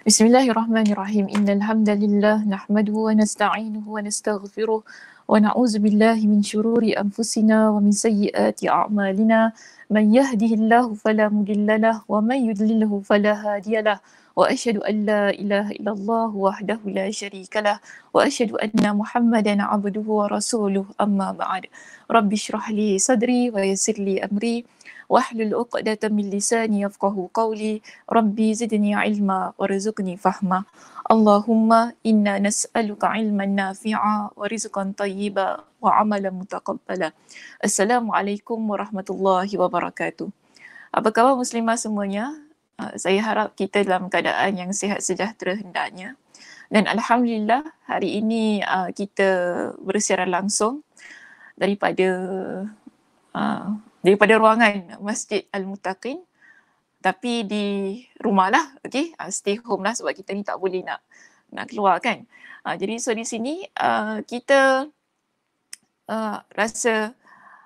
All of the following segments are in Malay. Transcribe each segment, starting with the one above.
Bismillahirrahmanirrahim. Innal hamdalillah nahmaduhu wa nasta'inuhu wa nastaghfiruh wa na'udzu billahi min shururi anfusina wa min sayyiati a'malina. Man yahdihillahu fala mudhillalah wa man yudlilhu fala hadiyalah. Wa asyhadu an la ilaha illallah wahdahu la syarikalah wa asyhadu anna Muhammadan 'abduhu wa rasuluh. Amma ba'd. Rabbi shrah li sadri wa yassir li amri wahlul 'uqdatam min lisani yafqahu qawli. Rabbi zidni ilma warzuqni fahma. Allahumma inna nas'aluka ilman nafi'a wa rizqan tayyiba wa amalan mutaqabbala. Assalamualaikum warahmatullahi wabarakatuh. Apa khabar muslimah semuanya? Saya harap kita dalam keadaan yang sihat sejahtera hendaknya. Dan alhamdulillah hari ini kita bersiaran langsung daripada ruangan Masjid Al-Muttaqin, tapi di rumah lah, okay? Stay home lah sebab kita ni tak boleh nak keluar kan. Jadi so di sini kita rasa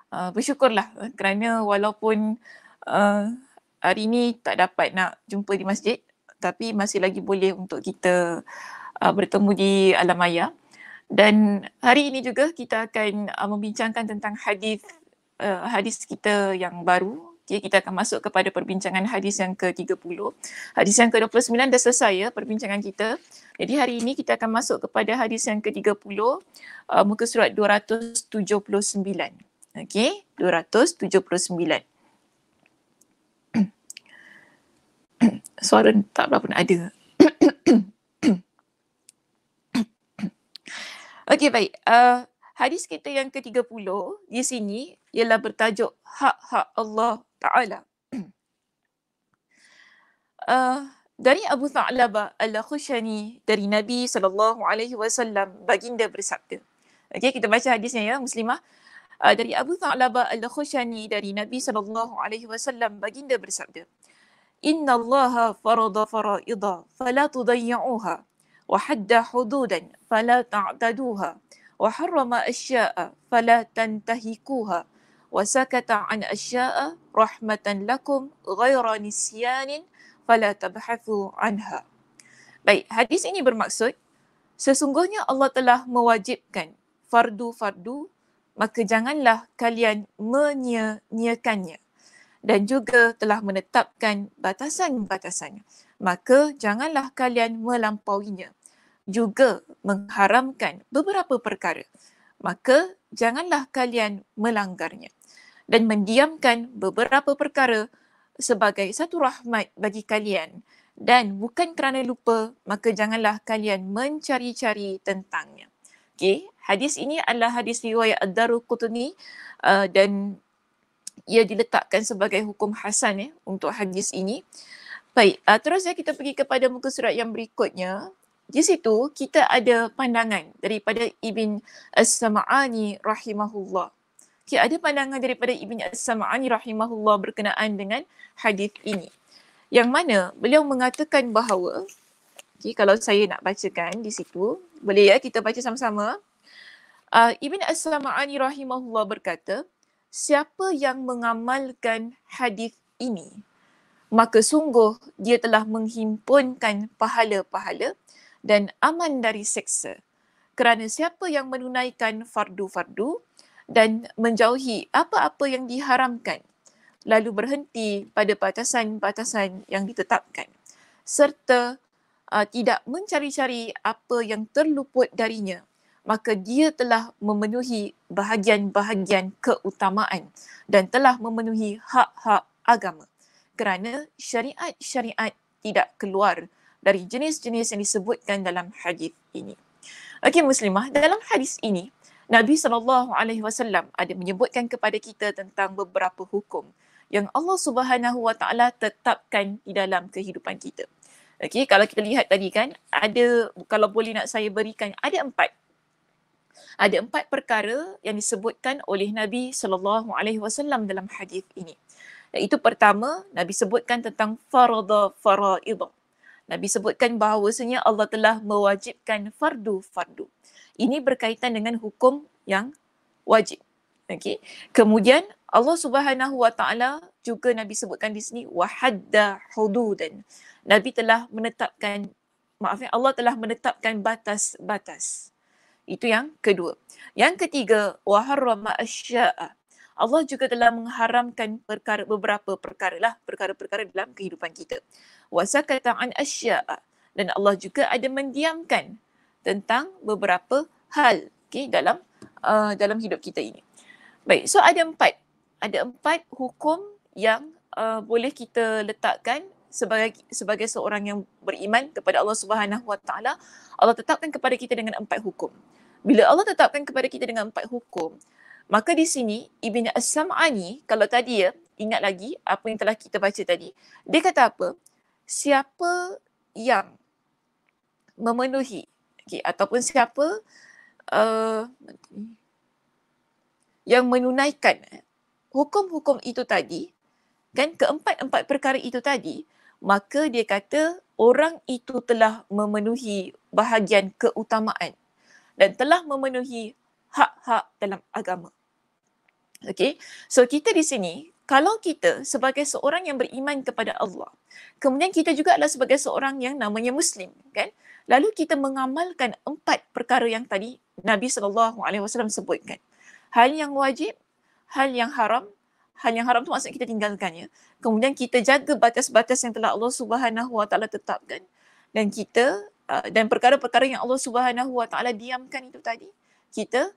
bersyukurlah kerana walaupun hari ni tak dapat nak jumpa di masjid, tapi masih lagi boleh untuk kita bertemu di alam maya. Dan hari ini juga kita akan membincangkan tentang hadis kita yang baru. Okay, kita akan masuk kepada perbincangan hadis yang ke-30. Hadis yang ke-29 dah selesai ya perbincangan kita. Jadi hari ini kita akan masuk kepada hadis yang ke-30, muka surat 279. Okey, 279. Suara tak berapa nak ada. Okey, baik. Hadis kita yang ke-30 di sini ialah bertajuk hak-hak Allah Ta'ala. Dari Abu Tha'labah Al-Khushani dari Nabi SAW, baginda bersabda. Okey, kita baca hadisnya ya muslimah. Dari Abu Tha'labah Al-Khushani dari Nabi SAW, baginda bersabda. Inna Allah farada faraida fala tudayya'uha wa hadda hududan fala ta'taduha wa harrama asya'a fala tantahikuha wa sakata an asya'a rahmatan lakum ghaira nisyanin fala tabhathu anha. Baik, hadis ini bermaksud sesungguhnya Allah telah mewajibkan fardu-fardu, maka janganlah kalian menyia-nyiakannya, dan juga telah menetapkan batasan-batasannya, maka janganlah kalian melampauinya, juga mengharamkan beberapa perkara, maka janganlah kalian melanggarnya, dan mendiamkan beberapa perkara sebagai satu rahmat bagi kalian, dan bukan kerana lupa, maka janganlah kalian mencari-cari tentangnya. Okay, hadis ini adalah hadis riwayat Ad-Daraqutni dan ia diletakkan sebagai hukum hasan untuk hadis ini. Baik, terus kita pergi kepada muka surat yang berikutnya. Di situ kita ada pandangan daripada Ibn As-Sam'ani rahimahullah. Okay, ada pandangan daripada Ibn As-Sam'ani rahimahullah berkenaan dengan hadis ini. Yang mana beliau mengatakan bahawa, okay, kalau saya nak bacakan di situ, boleh ya kita baca sama-sama. Ibn As-Sam'ani rahimahullah berkata, siapa yang mengamalkan hadis ini, maka sungguh dia telah menghimpunkan pahala-pahala dan aman dari seksa. Kerana siapa yang menunaikan fardu-fardu dan menjauhi apa-apa yang diharamkan, lalu berhenti pada batasan-batasan yang ditetapkan, serta tidak mencari-cari apa yang terluput darinya, maka dia telah memenuhi bahagian-bahagian keutamaan dan telah memenuhi hak-hak agama. Kerana syariat-syariat tidak keluar dari jenis-jenis yang disebutkan dalam hadis ini. Okey muslimah, dalam hadis ini Nabi SAW ada menyebutkan kepada kita tentang beberapa hukum yang Allah Subhanahu Wa Taala tetapkan di dalam kehidupan kita. Okey, kalau kita lihat tadi kan, ada, kalau boleh nak saya berikan, ada empat perkara yang disebutkan oleh Nabi SAW dalam hadis ini. Iaitu pertama, Nabi sebutkan tentang farada-faraidah. Nabi sebutkan bahawasanya Allah telah mewajibkan fardu-fardu. Ini berkaitan dengan hukum yang wajib. Okay. Kemudian Allah Subhanahu Wa Taala juga Nabi sebutkan di sini wahadda hududan. Nabi telah menetapkan Allah telah menetapkan batas-batas. Itu yang kedua. Yang ketiga, wa harrama asya'a. Allah juga telah mengharamkan beberapa perkara dalam kehidupan kita. Wa sakata an asya'a. Dan Allah juga ada mendiamkan tentang beberapa hal, okey, dalam hidup kita ini. Baik, so ada empat hukum yang boleh kita letakkan sebagai seorang yang beriman kepada Allah Subhanahu Wa Taala. Allah tetapkan kepada kita dengan 4 hukum. Bila Allah tetapkan kepada kita dengan 4 hukum, maka di sini Ibn As-Sam'ani, kalau tadi ingat lagi apa yang telah kita baca tadi, dia kata apa? Siapa yang memenuhi, ataupun siapa yang menunaikan hukum-hukum itu tadi, kan, keempat-empat perkara itu tadi, maka dia kata orang itu telah memenuhi bahagian keutamaan dan telah memenuhi hak-hak dalam agama. Okay, so kita di sini, kalau kita sebagai seorang yang beriman kepada Allah, kemudian kita juga adalah sebagai seorang yang namanya Muslim, kan? Lalu kita mengamalkan 4 perkara yang tadi Nabi SAW sebutkan. Hal yang wajib, hal yang haram tu maksudnya kita tinggalkannya. Kemudian kita jaga batas-batas yang telah Allah Subhanahu Wa Taala tetapkan, dan kita dan perkara-perkara yang Allah Subhanahu Wa Taala diamkan itu tadi, kita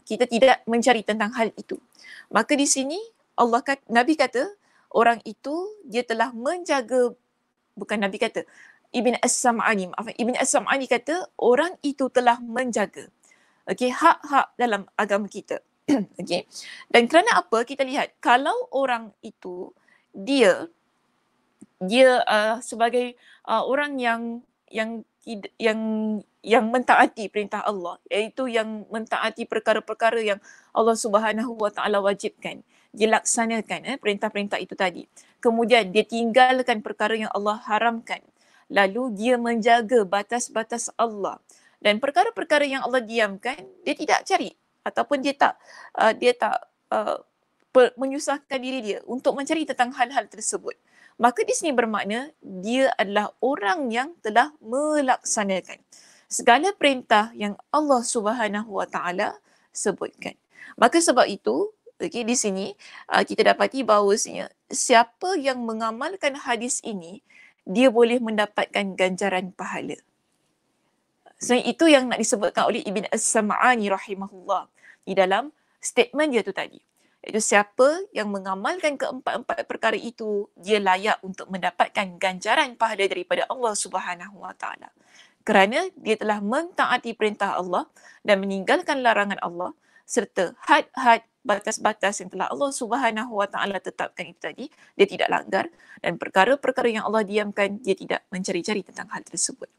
tidak mencari tentang hal itu. Maka di sini Nabi kata orang itu dia telah menjaga, bukan Nabi kata, Ibn As-Sam'ani kata orang itu telah menjaga, okey, hak-hak dalam agama kita. Okey. Dan kerana apa? Kita lihat kalau orang itu dia sebagai orang yang mentaati perintah Allah, iaitu yang mentaati perkara-perkara yang Allah Subhanahu Wa Taala wajibkan, dia laksanakan perintah-perintah itu tadi. Kemudian dia tinggalkan perkara yang Allah haramkan. Lalu dia menjaga batas-batas Allah. Dan perkara-perkara yang Allah diamkan, dia tidak cari ataupun dia tak menyusahkan diri dia untuk mencari tentang hal-hal tersebut. Maka di sini bermakna dia adalah orang yang telah melaksanakan segala perintah yang Allah Subhanahu Wa Taala sebutkan. Maka sebab itu, okey, di sini kita dapati bahawasanya siapa yang mengamalkan hadis ini, dia boleh mendapatkan ganjaran pahala. So itu yang nak disebutkan oleh Ibn As-Sam'ani rahimahullah di dalam statement dia tu tadi. Iaitu siapa yang mengamalkan keempat-empat perkara itu, dia layak untuk mendapatkan ganjaran pahala daripada Allah Subhanahu Wa Taala. Kerana dia telah mentaati perintah Allah dan meninggalkan larangan Allah, serta had-had, batas-batas yang telah Allah Subhanahu Wa Taala tetapkan itu tadi, dia tidak langgar, dan perkara-perkara yang Allah diamkan, dia tidak mencari-cari tentang hal tersebut.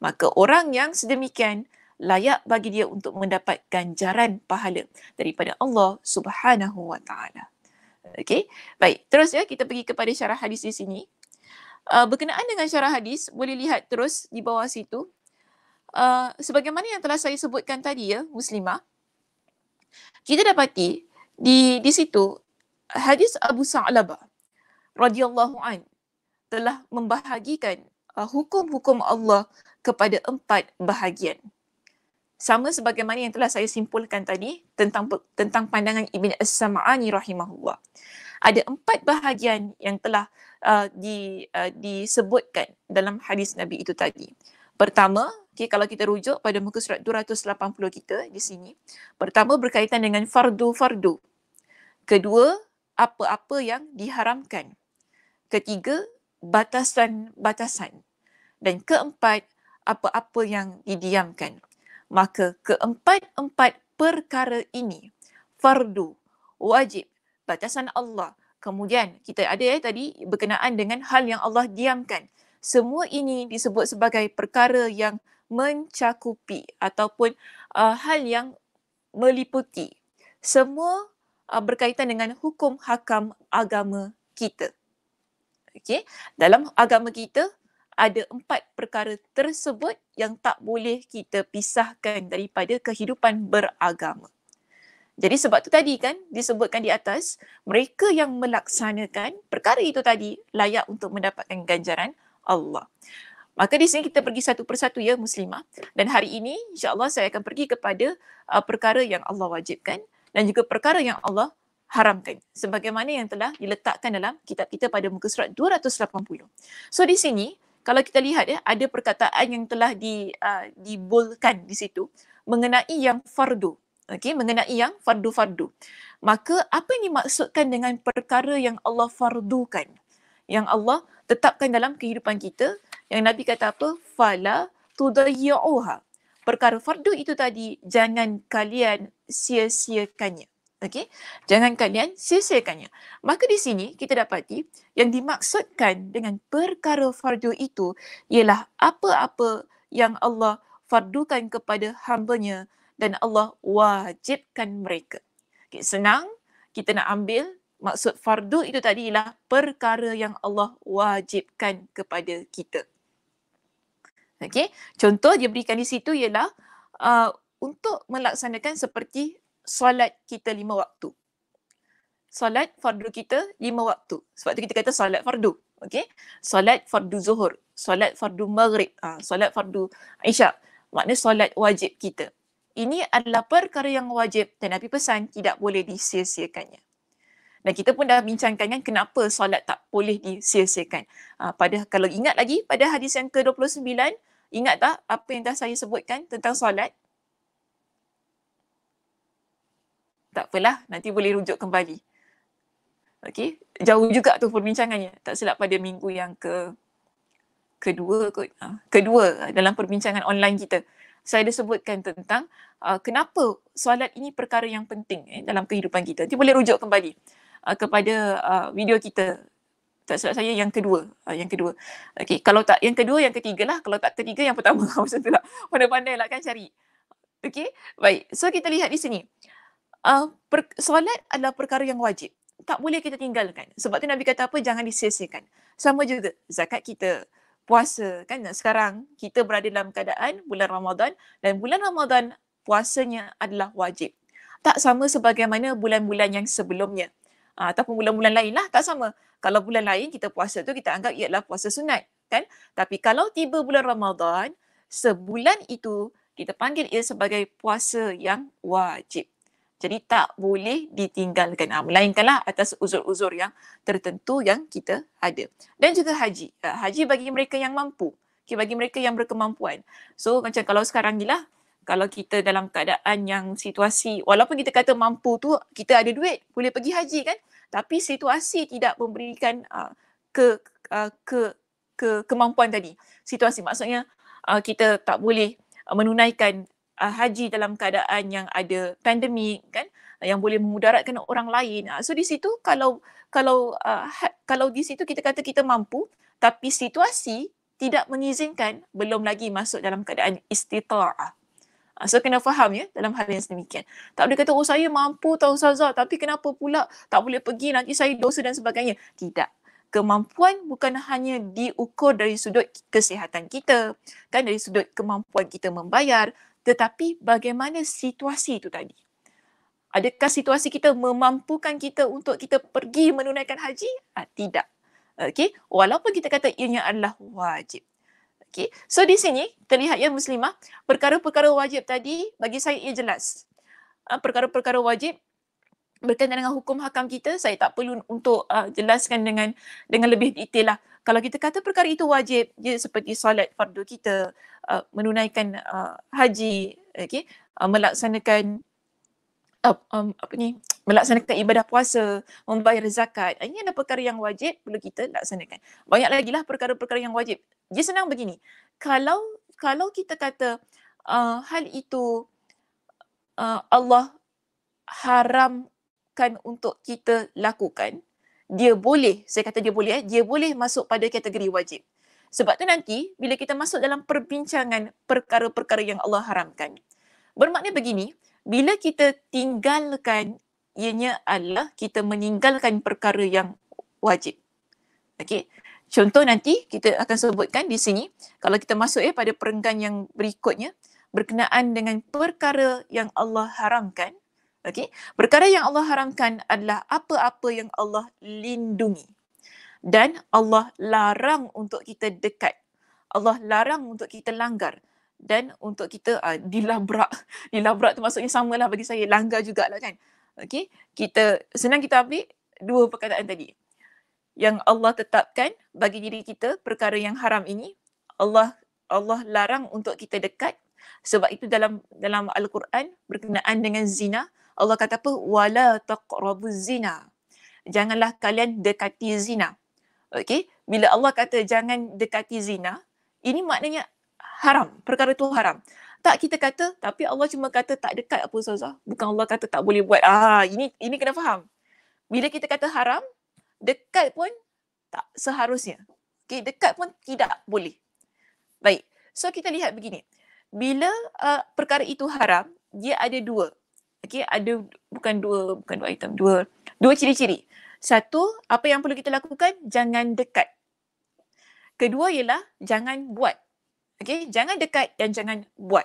Maka orang yang sedemikian layak bagi dia untuk mendapat ganjaran pahala daripada Allah Subhanahu Wa Taala. Okey, baik. Terus kita pergi kepada syarah hadis di sini. Berkenaan dengan syarah hadis, boleh lihat terus di bawah situ. Sebagaimana yang telah saya sebutkan tadi Muslimah, kita dapati di situ hadis Abu Sa'labah radhiyallahu an telah membahagikan hukum-hukum Allah kepada 4 bahagian. Sama sebagaimana yang telah saya simpulkan tadi tentang pandangan Ibn As-Sam'ani rahimahullah. Ada 4 bahagian yang telah disebutkan dalam hadis Nabi itu tadi. Pertama, kalau kita rujuk pada muka surat 280 kita di sini. Pertama, berkaitan dengan fardu-fardu. Kedua, apa-apa yang diharamkan. Ketiga, batasan-batasan. Dan keempat, apa-apa yang didiamkan. Maka keempat-empat perkara ini, fardu, wajib, batasan Allah. Kemudian kita ada tadi berkenaan dengan hal yang Allah diamkan. Semua ini disebut sebagai perkara yang mencakupi ataupun hal yang meliputi. Semua berkaitan dengan hukum hakam agama kita. Okey, dalam agama kita ada 4 perkara tersebut yang tak boleh kita pisahkan daripada kehidupan beragama. Jadi sebab tu tadi kan disebutkan di atas, mereka yang melaksanakan perkara itu tadi layak untuk mendapatkan ganjaran Allah. Maka di sini kita pergi satu persatu ya muslimah. Dan hari ini insya-Allah saya akan pergi kepada perkara yang Allah wajibkan dan juga perkara yang Allah haramkan. Sebagaimana yang telah diletakkan dalam kitab kita pada muka surat 280. So di sini kalau kita lihat ya, ada perkataan yang telah dibolkan di situ mengenai yang fardu. Okey, mengenai yang fardu-fardu. Maka apa yang dimaksudkan dengan perkara yang Allah fardukan? Yang Allah tetapkan dalam kehidupan kita, yang Nabi kata apa? Fala tudayyuha. Perkara fardu itu tadi jangan kalian sia-siakannya. Okey? Jangan kalian sia-siakannya. Maka di sini kita dapati yang dimaksudkan dengan perkara fardu itu ialah apa-apa yang Allah fardukan kepada hamba-Nya dan Allah wajibkan mereka. Okay, senang kita nak ambil maksud fardu itu tadi ialah perkara yang Allah wajibkan kepada kita. Okey, contoh dia berikan di situ ialah untuk melaksanakan seperti solat kita 5 waktu. Solat fardu kita 5 waktu. Sebab tu kita kata solat fardu. Okey, solat fardu zuhur, solat fardu maghrib, solat fardu isyak. Maknanya solat wajib kita. Ini adalah perkara yang wajib dan Nabi pesan tidak boleh disia-siakannya. Dan kita pun dah bincangkan kan kenapa solat tak boleh disia-siakan. Kalau ingat lagi pada hadis yang ke-29, ingat tak apa yang dah saya sebutkan tentang solat? Tak apalah, nanti boleh rujuk kembali. Okey, jauh juga tu perbincangannya. Tak silap pada minggu yang kedua kot. Kedua dalam perbincangan online kita. Saya ada sebutkan tentang kenapa solat ini perkara yang penting dalam kehidupan kita. Nanti boleh rujuk kembali kepada video kita. Tak silap saya yang kedua. Okey, kalau tak yang kedua, yang ketiga lah. Kalau tak ketiga, yang pertama. Macam tu lah. Pandai-pandai lah kan cari. Okey, baik. So kita lihat di sini. Solat adalah perkara yang wajib. Tak boleh kita tinggalkan. Sebab tu Nabi kata apa? Jangan disia-siakan. Sama juga zakat kita, puasa kan. Sekarang kita berada dalam keadaan bulan Ramadan dan bulan Ramadan puasanya adalah wajib. Tak sama sebagaimana bulan-bulan yang sebelumnya. Ataupun bulan-bulan lain lah, tak sama. Kalau bulan lain kita puasa tu kita anggap ialah puasa sunat kan. Tapi kalau tiba bulan Ramadan, sebulan itu kita panggil ia sebagai puasa yang wajib. Jadi tak boleh ditinggalkan. Melainkanlah atas uzur-uzur yang tertentu yang kita ada. Dan juga haji. Haji bagi mereka yang mampu. Okay, bagi mereka yang berkemampuan. So macam kalau sekarang ni lah, kalau kita dalam keadaan yang situasi, walaupun kita kata mampu tu, kita ada duit, boleh pergi haji kan. Tapi situasi tidak memberikan kemampuan tadi. Situasi maksudnya kita tak boleh menunaikan haji dalam keadaan yang ada pandemik kan, yang boleh memudaratkan orang lain. So di situ kalau di situ kita kata kita mampu tapi situasi tidak mengizinkan, belum lagi masuk dalam keadaan istita'ah. So kena faham ya dalam hal yang sedemikian. Tak boleh kata saya mampu tahu ustazah tapi kenapa pula tak boleh pergi, nanti saya dosa dan sebagainya. Tidak. Kemampuan bukan hanya diukur dari sudut kesihatan kita, kan, dari sudut kemampuan kita membayar, tetapi bagaimana situasi itu tadi. Adakah situasi kita memampukan kita untuk kita pergi menunaikan haji? Tidak. Okey, walaupun kita kata ianya adalah wajib. Okey, so di sini terlihat ya muslimah, perkara-perkara wajib tadi bagi saya ia jelas. Perkara-perkara wajib berkaitan dengan hukum hakam kita, saya tak perlu untuk jelaskan dengan lebih detail lah. Kalau kita kata perkara itu wajib, dia seperti solat fardu kita, menunaikan haji, okay, melaksanakan melaksanakan ibadah puasa, membayar zakat. Ini adalah perkara yang wajib perlu kita laksanakan. Banyak lagi lah perkara-perkara yang wajib. Dia senang begini. Kalau kita kata hal itu Allah haramkan untuk kita lakukan, dia boleh, saya kata dia boleh masuk pada kategori wajib. Sebab tu nanti bila kita masuk dalam perbincangan perkara-perkara yang Allah haramkan, bermakna begini, bila kita tinggalkan, ianya adalah kita meninggalkan perkara yang wajib. Okey. Contoh nanti kita akan sebutkan di sini, kalau kita masuk pada perenggan yang berikutnya berkenaan dengan perkara yang Allah haramkan. Okey, perkara yang Allah haramkan adalah apa-apa yang Allah lindungi dan Allah larang untuk kita dekat. Allah larang untuk kita langgar dan untuk kita dilabrak. Dilabrak tu maksudnya samalah bagi saya, langgar jugalah kan. Okey, senang kita ambil dua perkataan tadi. Yang Allah tetapkan bagi diri kita perkara yang haram ini, Allah larang untuk kita dekat. Sebab itu dalam Al-Quran berkenaan dengan zina, Allah kata apa? Wala taqrabuz zina. Janganlah kalian dekati zina. Okey, bila Allah kata jangan dekati zina, ini maknanya haram, perkara itu haram. Tak kita kata, tapi Allah cuma kata tak dekat apa Ustazah. Bukan Allah kata tak boleh buat. Ini kena faham. Bila kita kata haram, dekat pun tak seharusnya. Okay, dekat pun tidak boleh. Baik, so kita lihat begini. Bila perkara itu haram, dia ada dua. Okay, ada bukan dua item, dua ciri-ciri. Satu, apa yang perlu kita lakukan? Jangan dekat. Kedua ialah jangan buat. Okay, jangan dekat dan jangan buat.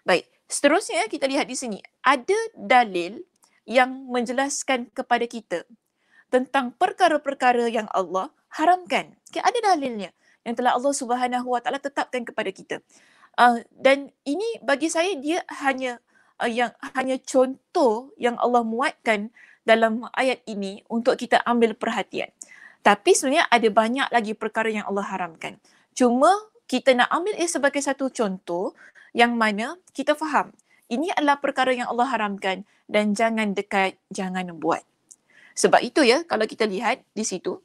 Baik, seterusnya kita lihat di sini. Ada dalil yang menjelaskan kepada kita tentang perkara-perkara yang Allah haramkan. Okay, ada dalilnya yang telah Allah Subhanahu Wa Taala tetapkan kepada kita. Dan ini bagi saya dia hanya contoh yang Allah muatkan dalam ayat ini untuk kita ambil perhatian. Tapi sebenarnya ada banyak lagi perkara yang Allah haramkan. Cuma kita nak ambil sebagai satu contoh yang mana kita faham ini adalah perkara yang Allah haramkan dan jangan dekat, jangan buat. Sebab itu ya, kalau kita lihat di situ,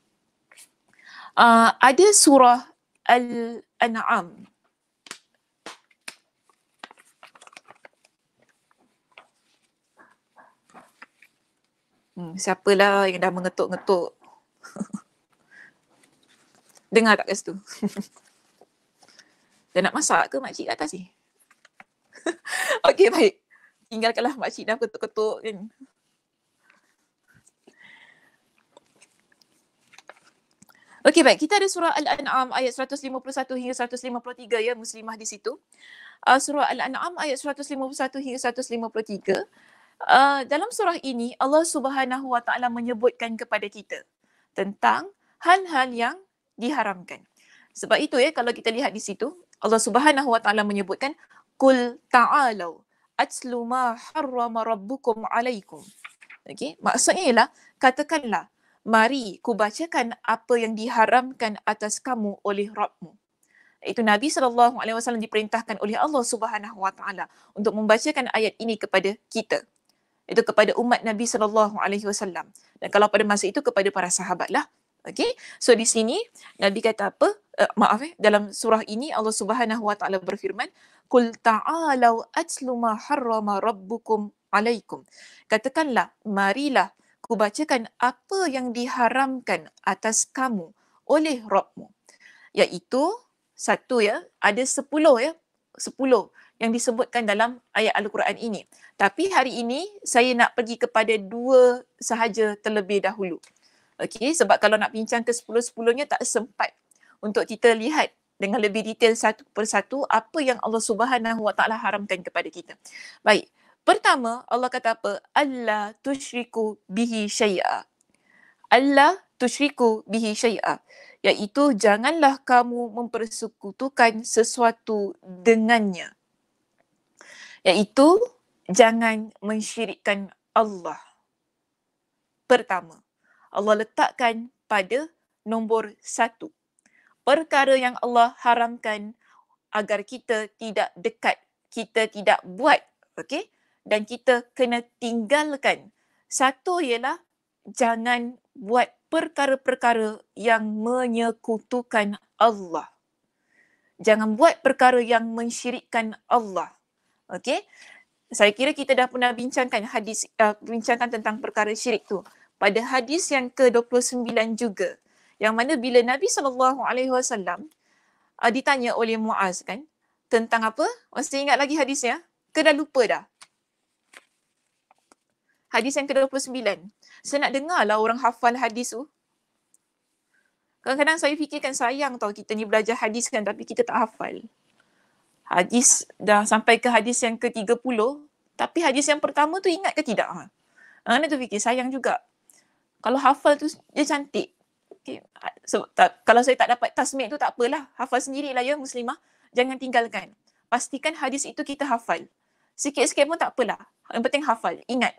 ada surah Al-An'am. Siapalah yang dah mengetuk-ngetuk? Dengar tak kat situ? Dah nak masak ke makcik kat atas ni? Okey, baik. Tinggalkanlah makcik dah ketuk-ketuk kan. Okey, baik. Kita ada surah Al-An'am ayat 151 hingga 153 ya, muslimah di situ. Surah Al-An'am ayat 151 hingga 153. Dalam surah ini, Allah Subhanahu Wa Taala menyebutkan kepada kita tentang hal-hal yang diharamkan. Sebab itu ya, kalau kita lihat di situ, Allah Subhanahu Wa Taala menyebutkan Qul ta'alau atlu ma harrama rabbukum alaikum. Okey, maksudnya ialah katakanlah, mari ku bacakan apa yang diharamkan atas kamu oleh Rabbmu. Itu Nabi SAW diperintahkan oleh Allah Subhanahu Wa Taala untuk membacakan ayat ini kepada kita. Itu kepada umat Nabi SAW. Dan kalau pada masa itu kepada para sahabat lah. Okay, so di sini Nabi kata apa? Dalam surah ini Allah Subhanahu Wa Taala berfirman, Qul ta'alau atlu ma harrama rabbukum alaikum. Katakanlah, marilah ku bacakan apa yang diharamkan atas kamu oleh Rabbmu. Iaitu satu ya, ada 10 ya. 10 yang disebutkan dalam ayat Al-Quran ini. Tapi hari ini saya nak pergi kepada 2 sahaja terlebih dahulu. Okey, sebab kalau nak bincang ke 10-10-nya tak sempat untuk kita lihat dengan lebih detail satu persatu apa yang Allah Subhanahu Wa Taala haramkan kepada kita. Baik, pertama Allah kata apa? Allah tusyriku bihi syai'a. Allah tusyriku bihi syai'a. Iaitu janganlah kamu mempersekutukan sesuatu dengannya. Iaitu jangan mensyirikkan Allah. Pertama, Allah letakkan pada nombor 1. Perkara yang Allah haramkan agar kita tidak dekat, kita tidak buat, okey? Dan kita kena tinggalkan. Satu ialah jangan buat perkara-perkara yang menyekutukan Allah. Jangan buat perkara yang mensyirikkan Allah. Okey? Saya kira kita dah pernah bincangkan bincangkan tentang perkara syirik tu pada hadis yang ke-29 juga. Yang mana bila Nabi SAW ditanya oleh Muaz kan, tentang apa? Masih ingat lagi hadisnya? Ke dah lupa dah? Hadis yang ke-29. Saya nak dengar lah orang hafal hadis tu. Kadang-kadang saya fikirkan sayang tau kita ni belajar hadis kan, tapi kita tak hafal. Hadis dah sampai ke hadis yang ke-30, tapi hadis yang pertama tu ingat ke tidak? Mana tu fikir sayang juga. Kalau hafal tu dia cantik. Okay. So, kalau saya tak dapat tasmid tu tak apalah. Hafal sendirilah ya muslimah. Jangan tinggalkan. Pastikan hadis itu kita hafal. Sikit-sikit pun tak apalah. Yang penting hafal. Ingat.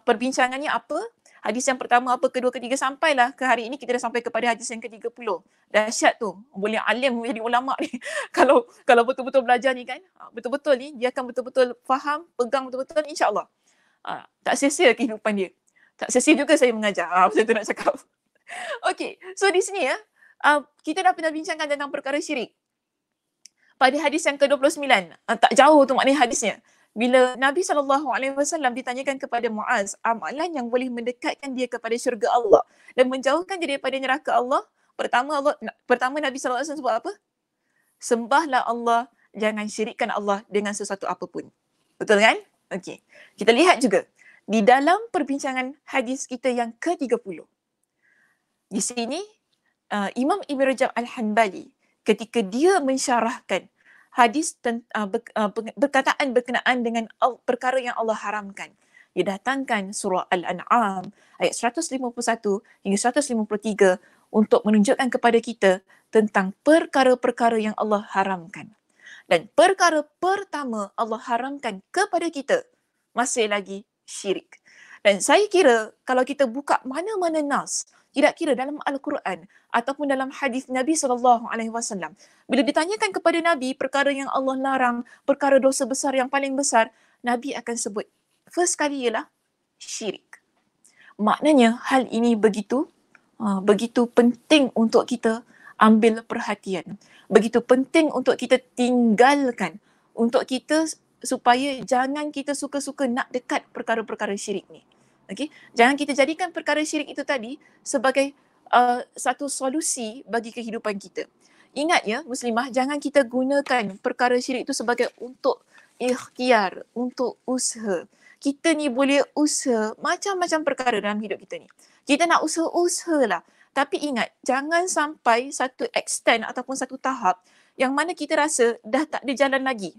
Perbincangannya apa? Hadis yang pertama apa, kedua, ketiga, sampailah ke hari ini kita dah sampai kepada hadis yang ke-30. Dahsyat tu. Boleh alim jadi ulama' ni. kalau betul-betul belajar ni kan. Betul-betul ni dia akan betul-betul faham, pegang betul-betul insya-Allah. Tak sia-sia kehidupan dia. Tak sia-sia juga saya mengajar. Macam tu nak cakap. Okey, so di sini ya, kita dah pernah bincangkan tentang perkara syirik. Pada hadis yang ke-29, tak jauh tu maknanya hadisnya. Bila Nabi SAW ditanyakan kepada Muaz, amalan yang boleh mendekatkan dia kepada syurga Allah dan menjauhkan dia daripada neraka Allah, pertama Nabi SAW sebut apa? Sembahlah Allah, jangan syirikkan Allah dengan sesuatu apapun. Betul kan? Okey. Kita lihat juga di dalam perbincangan hadis kita yang ke-30. Di sini Imam Ibn Rajab Al-Hanbali ketika dia mensyarahkan hadis berkataan berkenaan dengan perkara yang Allah haramkan. Dia datangkan surah Al-An'am ayat 151 hingga 153 untuk menunjukkan kepada kita tentang perkara-perkara yang Allah haramkan. Dan perkara pertama Allah haramkan kepada kita masih lagi syirik. Dan saya kira kalau kita buka mana-mana nas, tidak kira dalam Al-Quran ataupun dalam hadis Nabi SAW, bila ditanyakan kepada Nabi perkara yang Allah larang, perkara dosa besar yang paling besar, Nabi akan sebut first kali ialah syirik. Maknanya hal ini begitu penting untuk kita ambil perhatian. Begitu penting untuk kita tinggalkan, untuk kita supaya jangan kita suka-suka nak dekat perkara-perkara syirik ni. Okay? Jangan kita jadikan perkara syirik itu tadi sebagai satu solusi bagi kehidupan kita. Ingat ya muslimah, jangan kita gunakan perkara syirik itu sebagai untuk ikhtiar, untuk usaha. Kita ni boleh usaha macam-macam perkara dalam hidup kita ni. Kita nak usaha lah. Tapi ingat, jangan sampai satu extent ataupun satu tahap yang mana kita rasa dah tak ada jalan lagi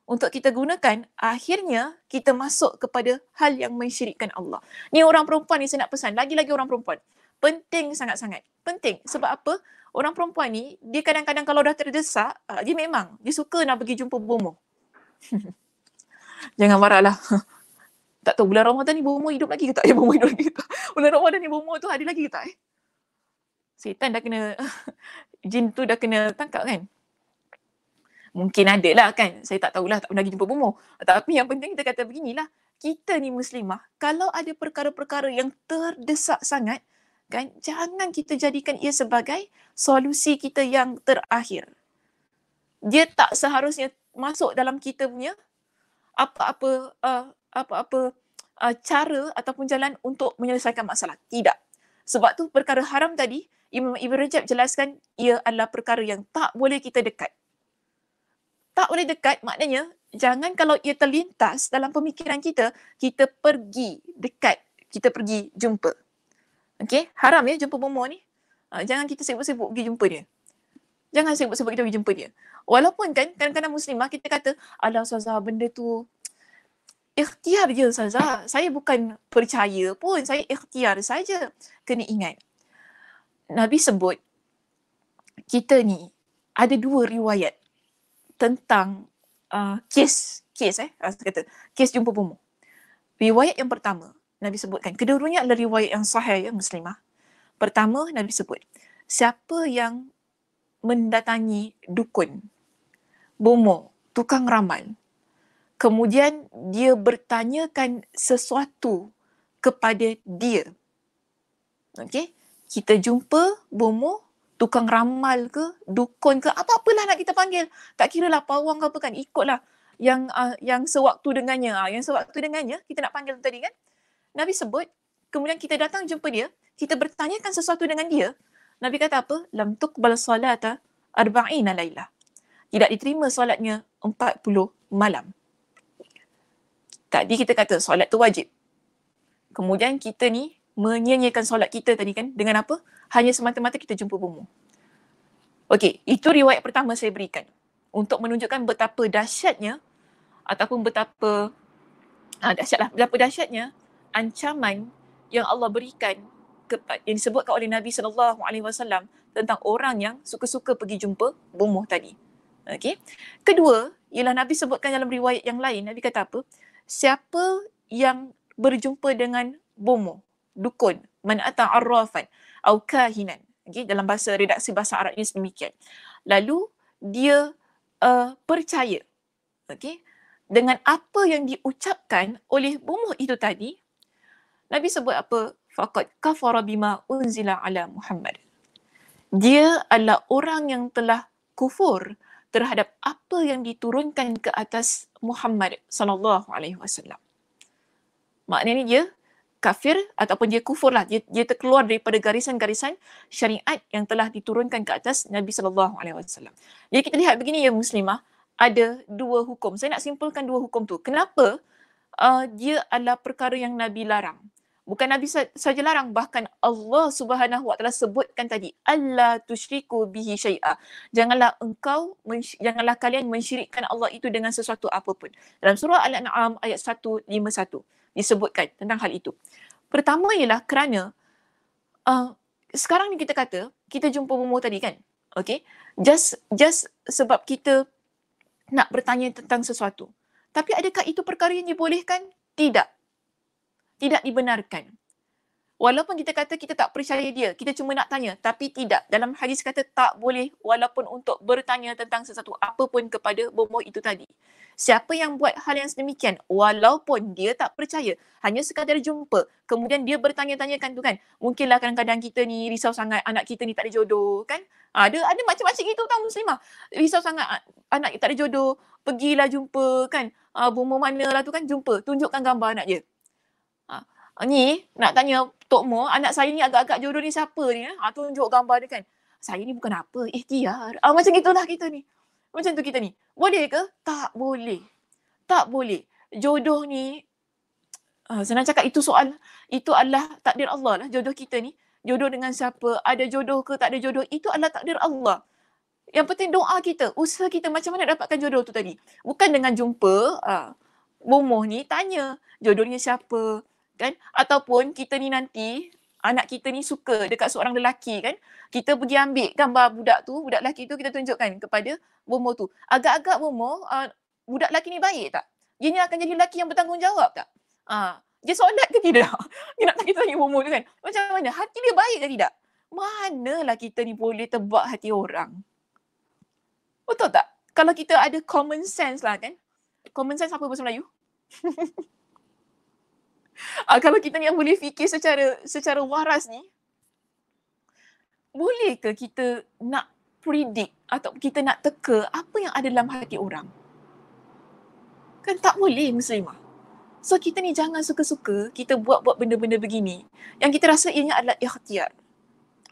untuk kita gunakan, akhirnya kita masuk kepada hal yang mensyirikkan Allah. Ni orang perempuan ni saya nak pesan, lagi-lagi orang perempuan. Penting sangat-sangat. Penting. Sebab apa? Orang perempuan ni, dia kadang-kadang kalau dah terdesak, dia suka nak pergi jumpa bomoh. Jangan marahlah. Tak tahu bulan Ramadan ni bomoh hidup lagi ke tak? Bomoh hidup lagi ke tak? Bulan Ramadan ni bomoh tu ada lagi ke tak? Setan dah kena, jin tu dah kena tangkap kan? Mungkin ada lah kan, saya tak tahulah, tak pernah pergi jumpa bomoh. Tapi yang penting kita kata beginilah, kita ni muslimah, kalau ada perkara-perkara yang terdesak sangat, kan, jangan kita jadikan ia sebagai solusi kita yang terakhir. Dia tak seharusnya masuk dalam kita punya apa-apa cara ataupun jalan untuk menyelesaikan masalah. Tidak. Sebab tu perkara haram tadi, Imam Ibn Rajab jelaskan ia adalah perkara yang tak boleh kita dekat. Tak boleh dekat maknanya jangan kalau ia terlintas dalam pemikiran kita, kita pergi dekat, kita pergi jumpa. Okey, haram ya jumpa bomoh ni. Jangan kita sibuk-sibuk pergi jumpa dia. Jangan sibuk-sibuk kita pergi jumpa dia. Walaupun kan kadang-kadang muslimah kita kata, alah ustazah benda tu ikhtiar je ustazah. Saya bukan percaya pun, saya ikhtiar saja. Kena ingat. Nabi sebut kita ni ada dua riwayat tentang kes jumpa bomoh. Riwayat yang pertama, Nabi sebutkan, kedua-duanya adalah riwayat yang sahih ya muslimah. Pertama, Nabi sebut, siapa yang mendatangi dukun, bomoh, tukang ramal, kemudian dia bertanyakan sesuatu kepada dia. Okey, kita jumpa bomoh, tukang ramal ke, dukun ke, apa-apalah nak kita panggil. Tak kira lah pawang ke apa kan, ikutlah yang sewaktu dengannya. Yang sewaktu dengannya, kita nak panggil tadi kan. Nabi sebut, kemudian kita datang jumpa dia, kita bertanyakan sesuatu dengan dia. Nabi kata apa? Lam tuqbal salata arba'ina laylah. Tidak diterima solatnya 40 malam. Tadi kita kata solat tu wajib. Kemudian kita ni menyanyikan solat kita tadi kan dengan apa? Hanya semata-mata kita jumpa bomoh. Okey, itu riwayat pertama saya berikan untuk menunjukkan betapa dahsyatnya ataupun betapa dahsyatnya ancaman yang Allah berikan yang disebutkan oleh Nabi SAW tentang orang yang suka-suka pergi jumpa bomoh tadi. Okey. Kedua, ialah Nabi sebutkan dalam riwayat yang lain, Nabi kata apa? Siapa yang berjumpa dengan bomoh, dukun, man ata arrafan au kahinan. Okey, dalam bahasa redaksi bahasa Arabnya sedemikian. Lalu dia percaya, okey, dengan apa yang diucapkan oleh bomoh itu tadi, Nabi sebut apa? Faqad kafara bima unzila ala Muhammad. Dia adalah orang yang telah kufur terhadap apa yang diturunkan ke atas Muhammad sallallahu alaihi wasallam. Maknanya dia kafir ataupun dia kufur lah. Dia terkeluar daripada garisan-garisan syariat yang telah diturunkan ke atas Nabi sallallahu alaihi wasallam. Jadi kita lihat begini ya muslimah, ada dua hukum. Saya nak simpulkan dua hukum tu. Kenapa dia adalah perkara yang Nabi larang? Bukan Nabi saja larang, bahkan Allah Subhanahu Wa Taala sebutkan tadi, alla tusyriku bihi syai'a. Janganlah kalian mensyirikkan Allah itu dengan sesuatu apapun. Dalam surah Al-An'am ayat 151 disebutkan tentang hal itu. Pertama ialah kerana sekarang ni kita kata kita jumpa bomoh tadi kan. Okay? Just sebab kita nak bertanya tentang sesuatu. Tapi adakah itu perkara yang dibolehkan? Tidak. Tidak dibenarkan. Walaupun kita kata kita tak percaya dia, kita cuma nak tanya, tapi tidak. Dalam hadis kata tak boleh walaupun untuk bertanya tentang sesuatu apapun kepada bomoh itu tadi. Siapa yang buat hal yang sedemikian, walaupun dia tak percaya, hanya sekadar jumpa, kemudian dia bertanya-tanyakan tu kan, mungkinlah kadang-kadang kita ni risau sangat anak kita ni tak ada jodoh kan. Ada macam-macam gitu tau muslimah. Risau sangat anak tak ada jodoh, pergilah jumpa kan, bomoh mana lah tu kan, jumpa, tunjukkan gambar anak dia. Ni nak tanya Tok Mo, anak saya ni agak-agak jodoh ni siapa ni? Tunjuk gambar dia kan. Saya ni bukan apa, ikhtiar. Macam itulah kita ni. Macam tu kita ni. Boleh ke? Tak boleh. Tak boleh. Jodoh ni, senang cakap itu adalah takdir Allah lah. Jodoh kita ni. Jodoh dengan siapa, ada jodoh ke tak ada jodoh, itu adalah takdir Allah. Yang penting doa kita, usaha kita macam mana dapatkan jodoh tu tadi. Bukan dengan jumpa bomoh ni, tanya jodohnya siapa. Kan? Ataupun kita ni nanti, anak kita ni suka dekat seorang lelaki kan, kita pergi ambil gambar budak lelaki tu, kita tunjukkan kepada bomoh tu. Agak-agak bomoh, budak lelaki ni baik tak? Dia ni akan jadi lelaki yang bertanggungjawab tak? Dia solat ke tidak? Dia nak kita tanya bomoh tu kan. Macam mana? Hati dia baik ke tidak? Manalah kita ni boleh tebak hati orang. Betul tak? Kalau kita ada common sense lah kan. Common sense apa bahasa Melayu? Kalau kita ni yang boleh fikir secara waras ni, boleh ke kita nak predict atau kita nak teka apa yang ada dalam hati orang? Kan tak boleh muslimah. So kita ni jangan suka-suka kita buat benda-benda begini yang kita rasa ianya adalah ikhtiar.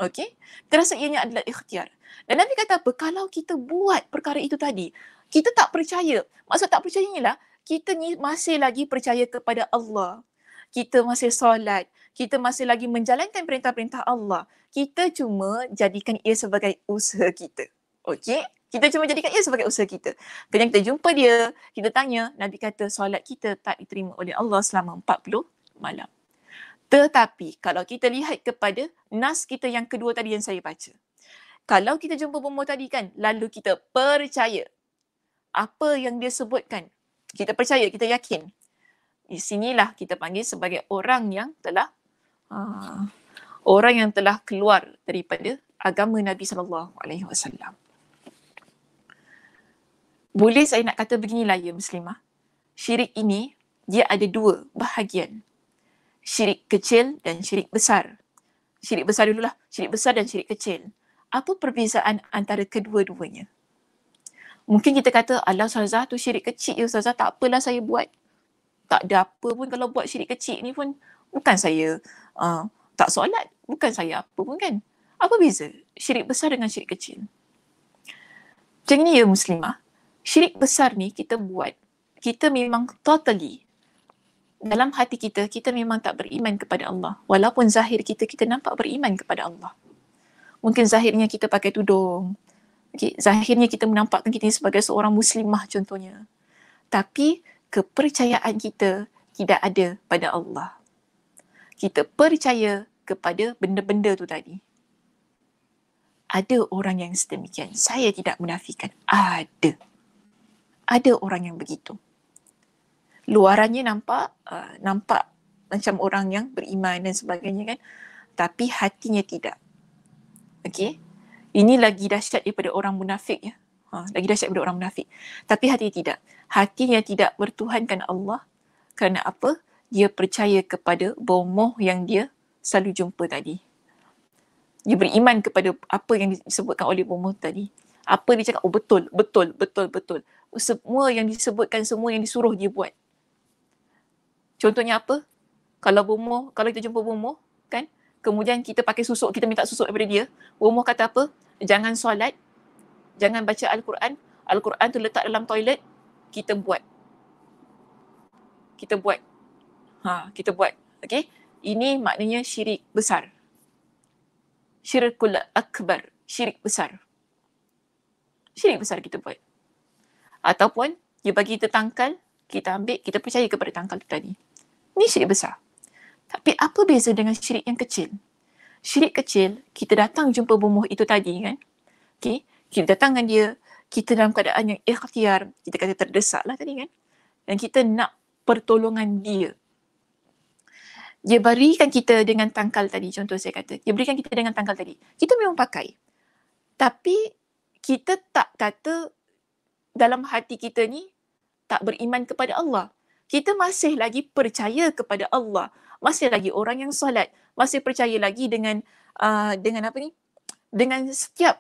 Okey? Kita rasa ianya adalah ikhtiar. Dan Nabi kata apa? Kalau kita buat perkara itu tadi, kita tak percaya. Maksud tak percaya ni lah, kita ni masih lagi percaya kepada Allah. Kita masih solat, kita masih lagi menjalankan perintah-perintah Allah. Kita cuma jadikan ia sebagai usaha kita. Okey? Kita cuma jadikan ia sebagai usaha kita. Kemudian kita jumpa dia, kita tanya, Nabi kata solat kita tak diterima oleh Allah selama 40 malam. Tetapi kalau kita lihat kepada nas kita yang kedua tadi yang saya baca. Kalau kita jumpa bomoh tadi kan, lalu kita percaya apa yang dia sebutkan. Kita percaya, kita yakin. Di sinilah kita panggil sebagai orang yang telah keluar daripada agama Nabi SAW. Boleh saya nak kata beginilah ya muslimah. Syirik ini dia ada dua bahagian. Syirik kecil dan syirik besar. Syirik besar dululah. Syirik besar dan syirik kecil. Apa perbezaan antara kedua-duanya? Mungkin kita kata, alah Ustazah tu syirik kecil ya Ustazah, tak apalah saya buat. Tak ada apa pun kalau buat syirik kecil ni pun. Bukan saya tak solat. Bukan saya apa pun kan. Apa beza syirik besar dengan syirik kecil? Macam ni ya muslimah. Syirik besar ni kita buat. Kita memang totally. Dalam hati kita, kita memang tak beriman kepada Allah. Walaupun zahir kita nampak beriman kepada Allah. Mungkin zahirnya kita pakai tudung. Okay. Zahirnya kita menampakkan kita sebagai seorang muslimah contohnya. Tapi kepercayaan kita tidak ada pada Allah. Kita percaya kepada benda-benda tu tadi. Ada orang yang sedemikian. Saya tidak menafikan. Ada. Ada orang yang begitu. Luarannya nampak macam orang yang beriman dan sebagainya kan. Tapi hatinya tidak. Okey. Ini lagi dahsyat daripada orang munafik ya. Lagi dahsyat daripada orang munafik. Tapi hatinya tidak. Hatinya tidak bertuhankan Allah. Kerana apa? Dia percaya kepada bomoh yang dia selalu jumpa tadi. Dia beriman kepada apa yang disebutkan oleh bomoh tadi. Apa dia cakap, oh betul. Semua yang disebutkan, semua yang disuruh dia buat. Contohnya apa? Kalau kita jumpa bomoh, kan? Kemudian kita pakai susuk, kita minta susuk daripada dia. Bomoh kata apa? Jangan solat, jangan baca Al-Quran. Al-Quran tu letak dalam toilet, kita buat. Kita buat. Okey? Ini maknanya syirik besar. Syirkul akbar, syirik besar. Syirik besar kita buat. Ataupun dia bagi kita tangkal, kita ambil, kita percaya kepada tangkal tu tadi. Ini syirik besar. Tapi apa beza dengan syirik yang kecil? Syirik kecil, kita datang jumpa bomoh itu tadi kan. Okay? Kita datang dengan dia, kita dalam keadaan yang ikhtiar, kita kata terdesak lah tadi kan. Dan kita nak pertolongan dia. Dia berikan kita dengan tangkal tadi, contoh saya kata. Dia berikan kita dengan tangkal tadi. Kita memang pakai. Tapi kita tak kata dalam hati kita ni tak beriman kepada Allah. Kita masih lagi percaya kepada Allah. Masih lagi orang yang solat, masih percaya lagi dengan dengan setiap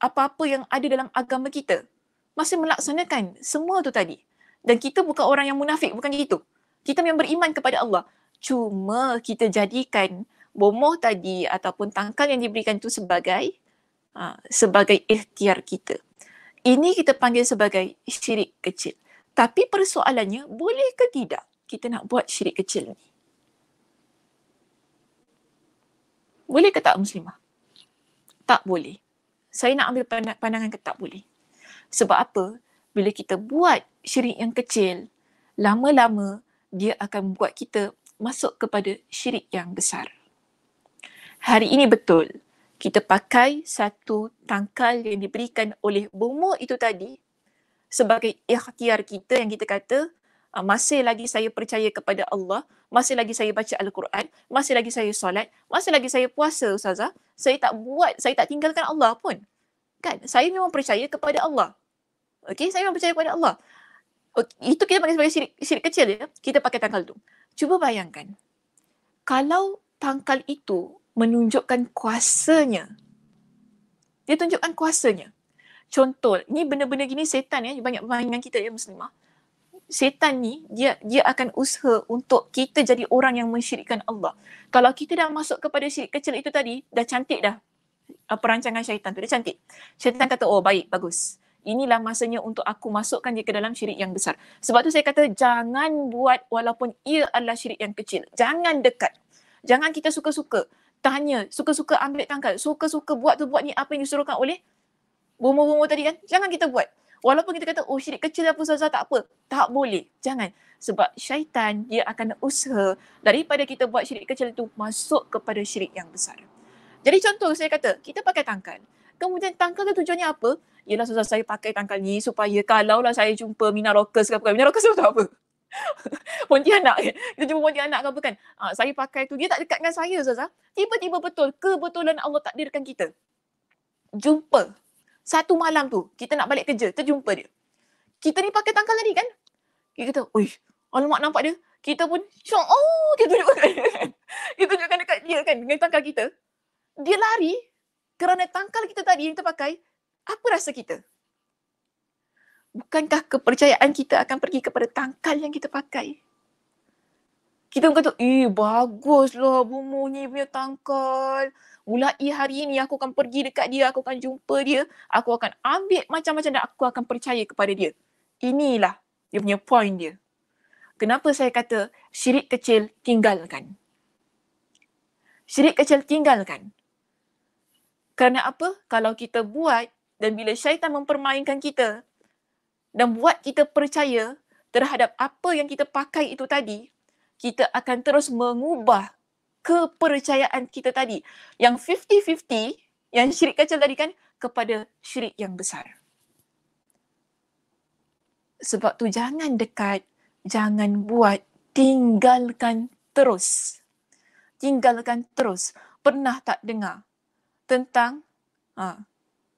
apa-apa yang ada dalam agama kita. Masih melaksanakan semua tu tadi. Dan kita bukan orang yang munafik, bukan gitu. Kita memang beriman kepada Allah. Cuma kita jadikan bomoh tadi ataupun tangkal yang diberikan tu sebagai ikhtiar kita. Ini kita panggil sebagai syirik kecil. Tapi persoalannya, boleh ke tidak kita nak buat syirik kecil ni? Boleh ke tak Muslimah? Tak boleh. Saya nak ambil pandangan ke tak boleh. Sebab apa? Bila kita buat syirik yang kecil, lama-lama dia akan membuat kita masuk kepada syirik yang besar. Hari ini betul, kita pakai satu tangkal yang diberikan oleh bomoh itu tadi sebagai ikhtiar kita yang kita kata, masih lagi saya percaya kepada Allah, masih lagi saya baca Al-Quran, masih lagi saya solat, masih lagi saya puasa Ustazah, saya tak tinggalkan Allah pun. Kan? Saya memang percaya kepada Allah. Okey, saya memang percaya kepada Allah. Itu kita panggil sebagai syirik kecil ya. Kita pakai tangkal tu. Cuba bayangkan, kalau tangkal itu menunjukkan kuasanya. Dia tunjukkan kuasanya. Contoh, ni benda-benda gini setan ya, banyak bermain dengan kita ya Muslimah. Setan ni, dia akan usaha untuk kita jadi orang yang mensyirikkan Allah. Kalau kita dah masuk kepada syirik kecil itu tadi, dah cantik dah perancangan syaitan tu, dah cantik. Syaitan kata, oh baik, bagus. Inilah masanya untuk aku masukkan dia ke dalam syirik yang besar. Sebab tu saya kata, jangan buat walaupun ia adalah syirik yang kecil. Jangan dekat. Jangan kita suka-suka tanya, suka-suka ambil tangkal, suka-suka buat ni apa yang disuruhkan oleh bomoh-bomoh tadi kan. Jangan kita buat. Walaupun kita kata, oh syirik kecil apa Ustazah, tak apa. Tak boleh. Jangan. Sebab syaitan dia akan usaha daripada kita buat syirik kecil itu masuk kepada syirik yang besar. Jadi contoh saya kata, kita pakai tangkal. Kemudian tangkal tu tujuannya apa? Yelah Ustazah, saya pakai tangkal ni supaya kalaulah saya jumpa Mina Rockers ke apa. Mina Rockers tu apa? Pontianak kan? Kita jumpa Pontianak ke apa kan? Saya pakai tu, dia tak dekat dengan saya Ustazah. Tiba-tiba kebetulan Allah takdirkan kita jumpa. Satu malam tu, kita nak balik kerja, terjumpa dia. Kita ni pakai tangkal tadi kan? Kita kata, oi, alamak nampak dia. Kita pun syok, kita tunjukkan kan? Kita tunjukkan dekat dia kan, dengan tangkal kita. Dia lari kerana tangkal kita tadi yang kita pakai. Apa rasa kita? Bukankah kepercayaan kita akan pergi kepada tangkal yang kita pakai? Kita pun kata, baguslah bomoh ni punya tangkal. Mulai hari ini aku akan pergi dekat dia, aku akan jumpa dia, aku akan ambil macam-macam dan aku akan percaya kepada dia. Inilah dia punya point dia. Kenapa saya kata syirik kecil tinggalkan? Syirik kecil tinggalkan. Kerana apa? Kalau kita buat dan bila syaitan mempermainkan kita dan buat kita percaya terhadap apa yang kita pakai itu tadi, kita akan terus mengubah kepercayaan kita tadi. Yang 50-50, yang syirik kecil tadi kan, kepada syirik yang besar. Sebab tu jangan dekat, jangan buat, tinggalkan terus. Tinggalkan terus. Pernah tak dengar tentang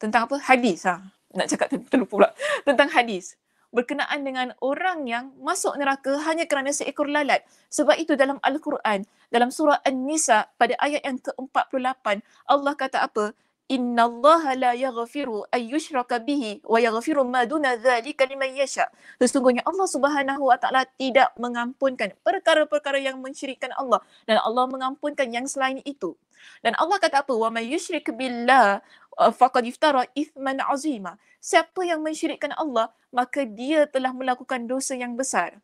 tentang apa? Hadis. Nak cakap terlupa pula. Tentang hadis. Berkenaan dengan orang yang masuk neraka hanya kerana seekor lalat. Sebab itu dalam Al-Quran, dalam surah An-Nisa pada ayat yang ke-48, Allah kata apa? Inna Allah la yaghfiru an yushraka bihi wa yaghfiru ma duna dhalika liman yasha. Sesungguhnya Allah Subhanahu wa taala tidak mengampunkan perkara-perkara yang mensyirikkan Allah, dan Allah mengampunkan yang selain itu. Dan Allah kata apa? Wa may yusyrik billah faqad iftara ithman azima. Siapa yang mensyirikkan Allah, maka dia telah melakukan dosa yang besar.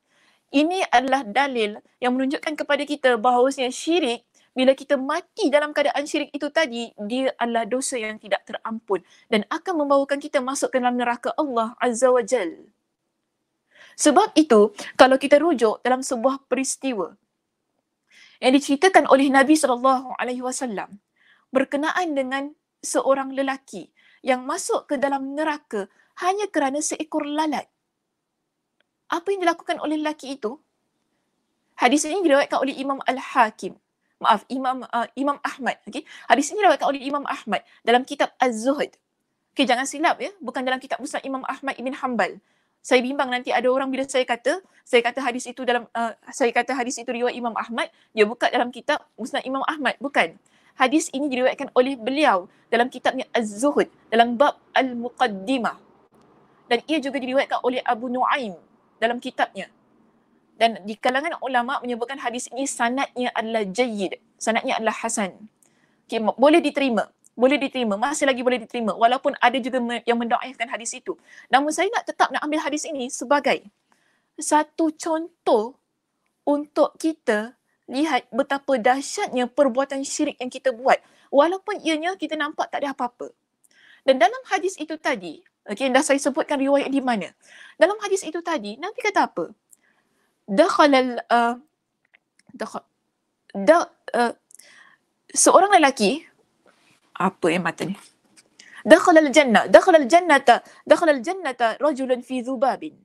Ini adalah dalil yang menunjukkan kepada kita bahawasanya syirik, bila kita mati dalam keadaan syirik itu tadi, dia adalah dosa yang tidak terampun dan akan membawakan kita masuk ke dalam neraka Allah Azza wa Jal. Sebab itu, kalau kita rujuk dalam sebuah peristiwa yang diceritakan oleh Nabi SAW berkenaan dengan seorang lelaki yang masuk ke dalam neraka hanya kerana seekor lalat. Apa yang dilakukan oleh lelaki itu? Hadis ini diriwayatkan oleh Imam Al-Hakim. Imam Ahmad. Okay? Hadis ini diriwayatkan oleh Imam Ahmad dalam kitab Az-Zuhd. Okay, jangan silap ya, bukan dalam kitab Musnad Imam Ahmad ibn Hanbal. Saya bimbang nanti ada orang bila saya kata hadis itu riwayat Imam Ahmad, dia buka dalam kitab Musnad Imam Ahmad. Bukan. Hadis ini diriwayatkan oleh beliau dalam kitabnya Az-Zuhd, dalam bab Al-Muqaddimah. Dan ia juga diriwayatkan oleh Abu Nuaim dalam kitabnya. Dan di kalangan ulama menyebutkan hadis ini sanadnya adalah jayyid, sanadnya adalah hasan. Okay, boleh diterima, masih lagi boleh diterima, walaupun ada juga yang mendoaifkan hadis itu. Namun saya tetap nak ambil hadis ini sebagai satu contoh untuk kita lihat betapa dahsyatnya perbuatan syirik yang kita buat, walaupun ianya kita nampak tak ada apa-apa. Dan dalam hadis itu tadi, okay, dah saya sebutkan riwayat di mana. Dalam hadis itu tadi, Nabi kata apa? Seorang lelaki, apa yang mata ni? Dakhalal jannata rajulun fi dhubabin.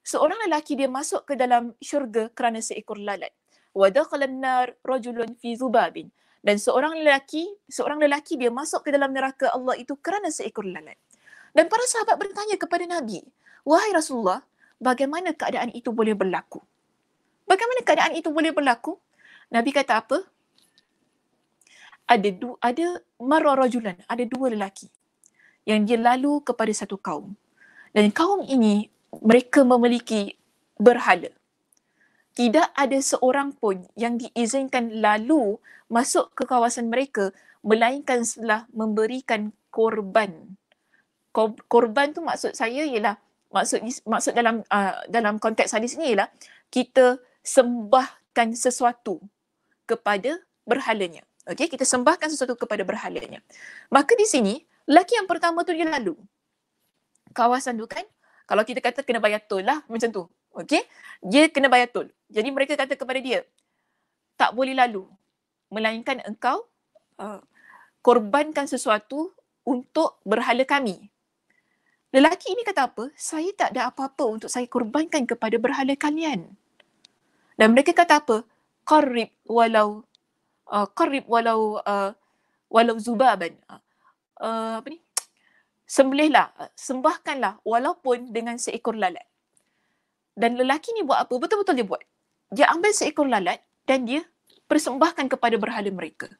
Seorang lelaki dia masuk ke dalam syurga kerana seekor lalat. Wa dakhalan nar rajulun fi dhubabin. Dan seorang lelaki dia masuk ke dalam neraka Allah itu kerana seekor lalat. Dan para sahabat bertanya kepada Nabi, "Wahai Rasulullah, bagaimana keadaan itu boleh berlaku?" Bagaimana keadaan itu boleh berlaku? Nabi kata apa? Ada marra rajulan, ada dua lelaki yang dia lalu kepada satu kaum. Dan kaum ini, mereka memiliki berhala. Tidak ada seorang pun yang diizinkan lalu masuk ke kawasan mereka, melainkan setelah memberikan korban. Korban tu maksud saya ialah, maksud dalam konteks hadis ni ialah, kita sembahkan sesuatu kepada berhalanya. Okey, kita sembahkan sesuatu kepada berhalanya. Maka di sini, lelaki yang pertama tu dia lalu kawasan tu kan, kalau kita kata kena bayar tol lah, macam tu. Okey, dia kena bayar tol. Jadi mereka kata kepada dia, tak boleh lalu, melainkan engkau korbankan sesuatu untuk berhala kami. Lelaki ini kata apa? Saya tak ada apa-apa untuk saya korbankan kepada berhala kalian. Dan mereka kata apa? Qarrib walau zubaban. Sembahkanlah walaupun dengan seekor lalat. Dan lelaki ni buat apa? Betul-betul dia buat. Dia ambil seekor lalat dan dia persembahkan kepada berhala mereka.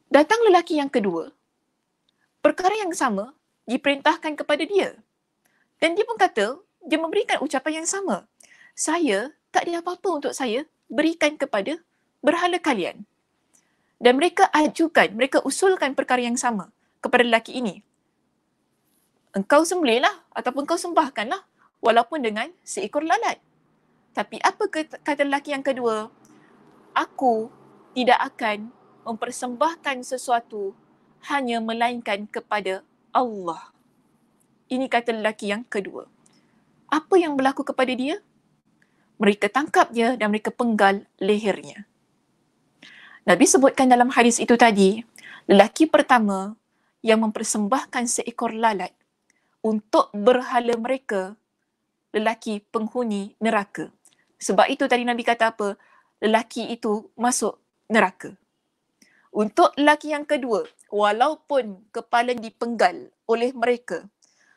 Datang lelaki yang kedua, perkara yang sama diperintahkan kepada dia. Dan dia pun kata, dia memberikan ucapan yang sama. Saya tak ada apa-apa untuk saya berikan kepada berhala kalian. Dan mereka usulkan perkara yang sama kepada lelaki ini. Engkau sembelihlah ataupun kau sembahkanlah walaupun dengan seekor lalat. Tapi apa kata lelaki yang kedua? Aku tidak akan mempersembahkan sesuatu hanya melainkan kepada Allah. Ini kata lelaki yang kedua. Apa yang berlaku kepada dia? Mereka tangkap dia dan mereka penggal lehernya. Nabi sebutkan dalam hadis itu tadi, lelaki pertama yang mempersembahkan seekor lalat untuk berhala mereka, lelaki penghuni neraka. Sebab itu tadi Nabi kata apa? Lelaki itu masuk neraka. Untuk lelaki yang kedua, walaupun kepala dipenggal oleh mereka,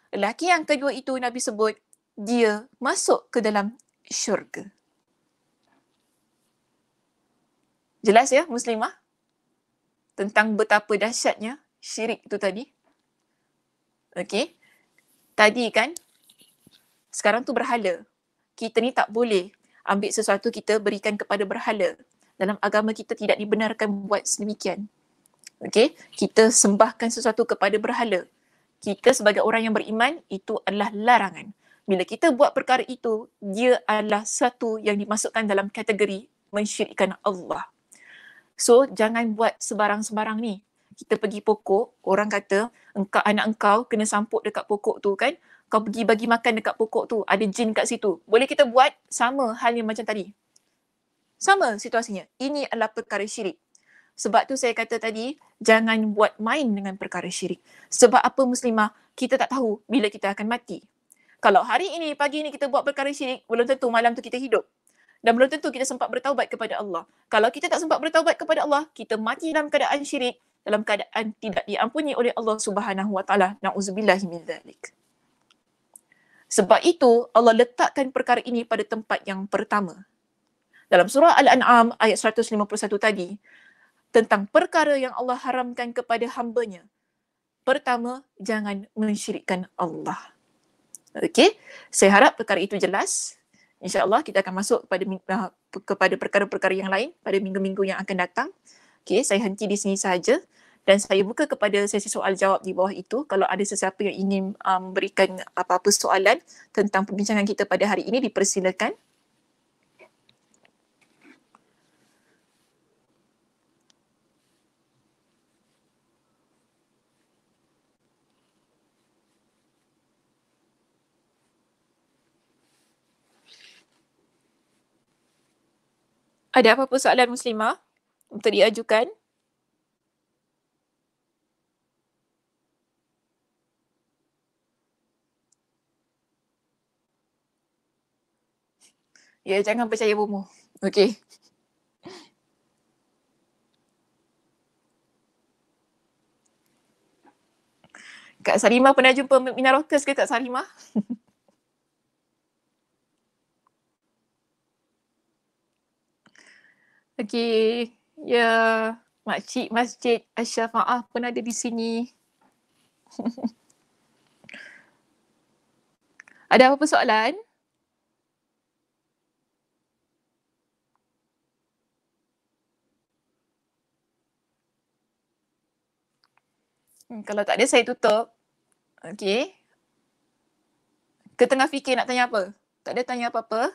lelaki yang kedua itu Nabi sebut, dia masuk ke dalam syurga. Jelas ya muslimah? Tentang betapa dahsyatnya syirik itu tadi. Okey. Tadi kan, sekarang tu berhala. Kita ni tak boleh ambil sesuatu kita berikan kepada berhala. Dalam agama kita tidak dibenarkan buat sedemikian. Okey, kita sembahkan sesuatu kepada berhala. Kita sebagai orang yang beriman, itu adalah larangan. Bila kita buat perkara itu, dia adalah satu yang dimasukkan dalam kategori mensyirikkan Allah. So, jangan buat sebarang-sebarang ni. Kita pergi pokok, orang kata, anak engkau kena sampuk dekat pokok tu kan, kau pergi bagi makan dekat pokok tu, ada jin kat situ. Boleh kita buat sama halnya macam tadi. Sama situasinya. Ini adalah perkara syirik. Sebab tu saya kata tadi, jangan buat main dengan perkara syirik. Sebab apa muslimah, kita tak tahu bila kita akan mati. Kalau hari ini, pagi ini kita buat perkara syirik, belum tentu malam tu kita hidup. Dan belum tentu kita sempat bertaubat kepada Allah. Kalau kita tak sempat bertaubat kepada Allah, kita mati dalam keadaan syirik, dalam keadaan tidak diampuni oleh Allah Subhanahu Wa Taala. Na'udzubillahi min dzalik. Sebab itu Allah letakkan perkara ini pada tempat yang pertama. Dalam surah Al-An'am ayat 151 tadi, tentang perkara yang Allah haramkan kepada hamba-Nya. Pertama, jangan mensyirikkan Allah. Okey, saya harap perkara itu jelas. InsyaAllah kita akan masuk kepada perkara-perkara yang lain pada minggu-minggu yang akan datang. Okey, saya henti di sini sahaja dan saya buka kepada sesi soal jawab di bawah itu. Kalau ada sesiapa yang ingin berikan apa-apa soalan tentang perbincangan kita pada hari ini, dipersilakan. Ada apa-apa soalan muslimah untuk diajukan? Ya, jangan percaya bomoh. Okey. Kak Salimah pernah jumpa Mina Rockers ke Kak Salimah? Okey. Ya, Makcik Masjid Asy-Syafa'ah pun ada di sini. Ada apa-apa soalan? Kalau tak ada, saya tutup. Okey. Ke tengah fikir nak tanya apa? Tak ada tanya apa-apa?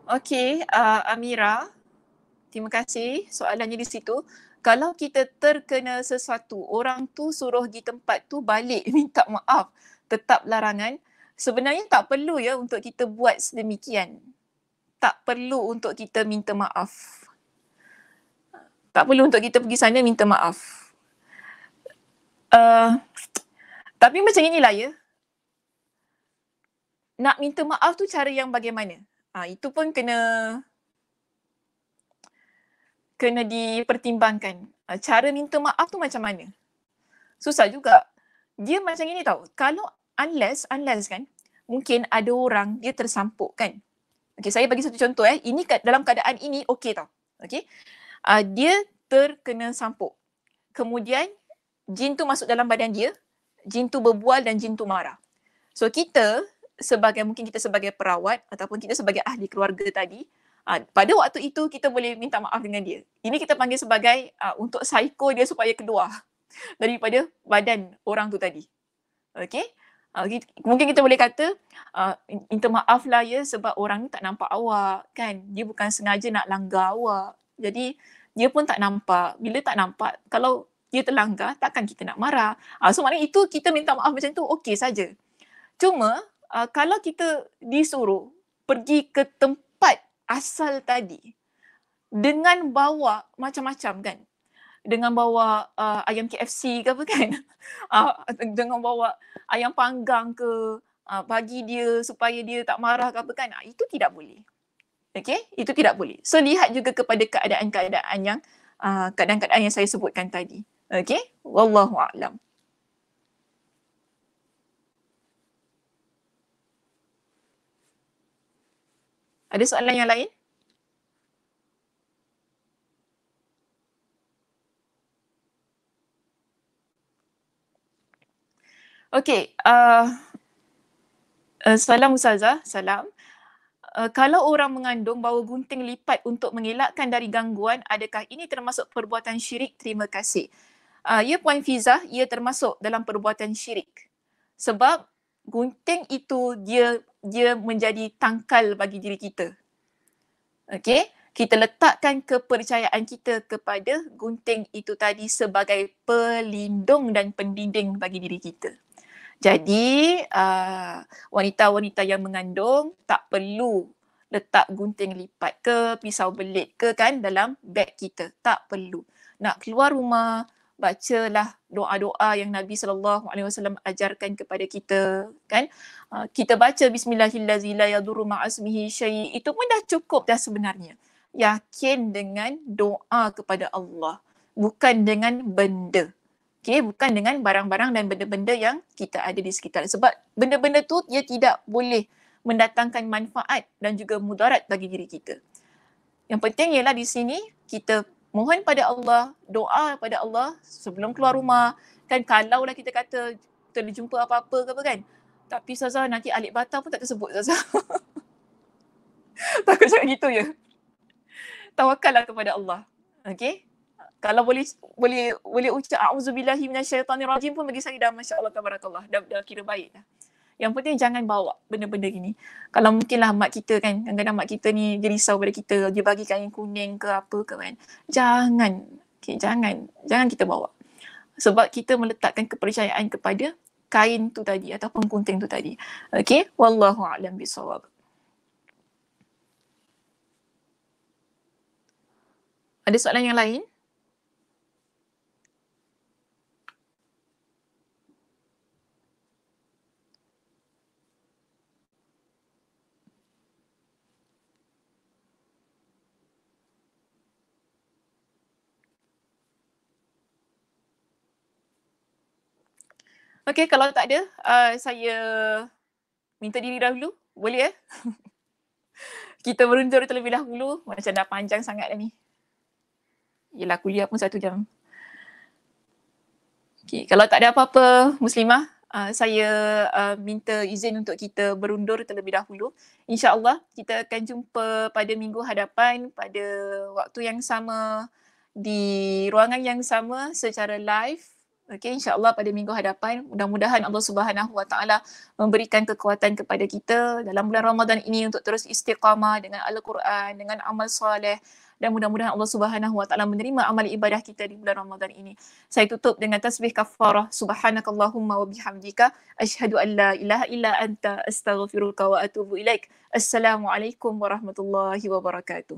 Okey, Amira, terima kasih soalannya di situ. Kalau kita terkena sesuatu, orang tu suruh di tempat tu balik minta maaf, tetap larangan, sebenarnya tak perlu ya untuk kita buat sedemikian. Tak perlu untuk kita minta maaf. Tak perlu untuk kita pergi sana minta maaf. Tapi macam inilah ya. Nak minta maaf tu cara yang bagaimana? Itu pun kena dipertimbangkan. Cara minta maaf tu macam mana? Susah juga. Dia macam ini tau. Kalau unless kan, mungkin ada orang dia tersampuk kan. Okay, saya bagi satu contoh Ini dalam keadaan ini okey tau. Okay. Dia terkena sampuk. Kemudian jin tu masuk dalam badan dia. Jin tu berbual dan jin tu marah. So mungkin kita sebagai perawat ataupun kita sebagai ahli keluarga tadi, Pada waktu itu kita boleh minta maaf dengan dia. Ini kita panggil sebagai untuk psycho dia supaya keluar daripada badan orang tu tadi. Okey? Mungkin kita boleh kata, minta maaf lah ya sebab orang ni tak nampak awak kan. Dia bukan sengaja nak langgar awak. Jadi dia pun tak nampak. Bila tak nampak, kalau dia terlanggar, takkan kita nak marah. So maknanya itu kita minta maaf macam tu okey saja. Cuma kalau kita disuruh pergi ke tempat asal tadi dengan bawa macam-macam kan. Dengan bawa ayam KFC ke apa kan. Dengan bawa ayam panggang ke, bagi dia supaya dia tak marah ke apa kan. Itu tidak boleh. Okey, itu tidak boleh. So lihat juga kepada keadaan-keadaan yang keadaan-keadaan yang saya sebutkan tadi. Okey, wallahu a'lam. Ada soalan yang lain? Okey, salam Ustazah, salam. Kalau orang mengandung bawa gunting lipat untuk mengelakkan dari gangguan, adakah ini termasuk perbuatan syirik? Terima kasih. Ya Puan Fizah, ia termasuk dalam perbuatan syirik. Sebab gunting itu dia menjadi tangkal bagi diri kita. Okey, kita letakkan kepercayaan kita kepada gunting itu tadi sebagai pelindung dan pendinding bagi diri kita. Jadi wanita-wanita yang mengandung tak perlu letak gunting lipat ke, pisau belit ke kan dalam beg kita. Tak perlu. Nak keluar rumah, bacalah doa-doa yang Nabi SAW ajarkan kepada kita kan. Kita baca bismillahirrahmanirrahim la yadurru ma'asmihi syai'. Itu pun dah cukup dah sebenarnya. Yakin dengan doa kepada Allah, bukan dengan benda. Okay, bukan dengan barang-barang dan benda-benda yang kita ada di sekitar. Sebab benda-benda tu dia tidak boleh mendatangkan manfaat dan juga mudarat bagi diri kita. Yang penting ialah di sini kita mohon pada Allah, doa pada Allah sebelum keluar rumah. Kan kalaulah kita kata terjumpa apa-apa ke apa kan. Tapi Ustazah nanti alik batal pun tak tersebut Ustazah. Takut cakap gitu ya. Tawakallah kepada Allah. Okay. Kalau boleh ucap a'udzubillahi minasyaitanirrajim pun bagi saya dah masya-Allah tabarakallah, dah kira baik dah. Yang penting jangan bawa benda-benda gini. Kalau mungkinlah mak kita kan, kadang-kadang mak kita ni dia risau pada kita, dia bagi kain kuning ke apa ke kan. Jangan. Okay, jangan kita bawa. Sebab kita meletakkan kepercayaan kepada kain tu tadi ataupun gunting tu tadi. Okey, wallahu a'lam bissawab. Ada soalan yang lain? Okey, kalau tak ada, saya minta diri dahulu. Boleh ya? Kita berundur terlebih dahulu. Macam dah panjang sangat dah ni. Yelah, kuliah pun 1 jam. Okey, kalau tak ada apa-apa, Muslimah, saya minta izin untuk kita berundur terlebih dahulu. InsyaAllah kita akan jumpa pada minggu hadapan pada waktu yang sama, di ruangan yang sama secara live. Okey, insya-Allah pada minggu hadapan, mudah-mudahan Allah Subhanahu Wa Taala memberikan kekuatan kepada kita dalam bulan Ramadan ini untuk terus istiqamah dengan Al-Quran, dengan amal soleh, dan mudah-mudahan Allah Subhanahu Wa Taala menerima amal ibadah kita di bulan Ramadan ini. Saya tutup dengan tasbih kafarah. Subhanakallahumma wa bihamdika asyhadu an la ilaha illa anta astaghfiruka wa atubu ilaik. Assalamualaikum warahmatullahi wabarakatuh.